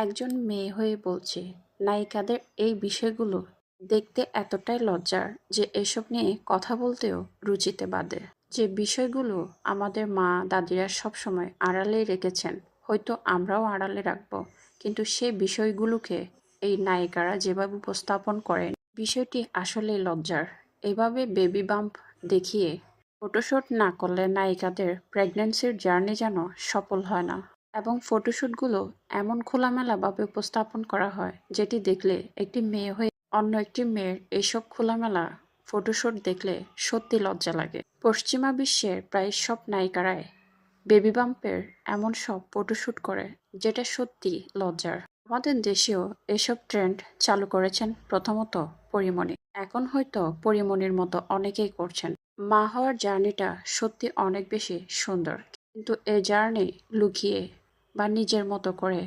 একজন মেয়ে হয়ে বলছি, নায়িকাদের এই বিষয়গুলো দেখতে এতটাই লজ্জার যে এসব নিয়ে কথা বলতেও রুচিতে বাধে। যে বিষয়গুলো আমাদের মা দাদিরা সবসময় আড়ালেই রেখেছেন, হয়তো আমরাও আড়ালে রাখবো, কিন্তু সেই বিষয়গুলোকে এই নায়িকারা যেভাবে উপস্থাপন করেন, বিষয়টি আসলেই লজ্জার। এভাবে বেবি বাম্প দেখিয়ে ফটোশুট না করলে নায়িকাদের প্রেগন্যান্সির জার্নি যেন সফল হয় না। এবং ফটোশ্যুটগুলো এমন খোলামেলাভাবে উপস্থাপন করা হয়, যেটি দেখলে একটি মেয়ে হয়ে অন্য একটি মেয়ের এসব খোলামেলা ফটোশ্যুট দেখলে সত্যি লজ্জা লাগে। পশ্চিমা বিশ্বের প্রায় সব নায়িকারাই বেবি বাম্পের এমন সব ফটোশ্যুট করে, যেটা সত্যি লজ্জার। আমাদের দেশেও এসব ট্রেন্ড চালু করেছেন প্রথমত পরীমণি। এখন হয়তো পরীমণির মতো অনেকেই করছেন। মা হওয়ার জার্নিটা সত্যি অনেক বেশি সুন্দর, কিন্তু এই জার্নি লুকিয়ে বা নিজের মতো করে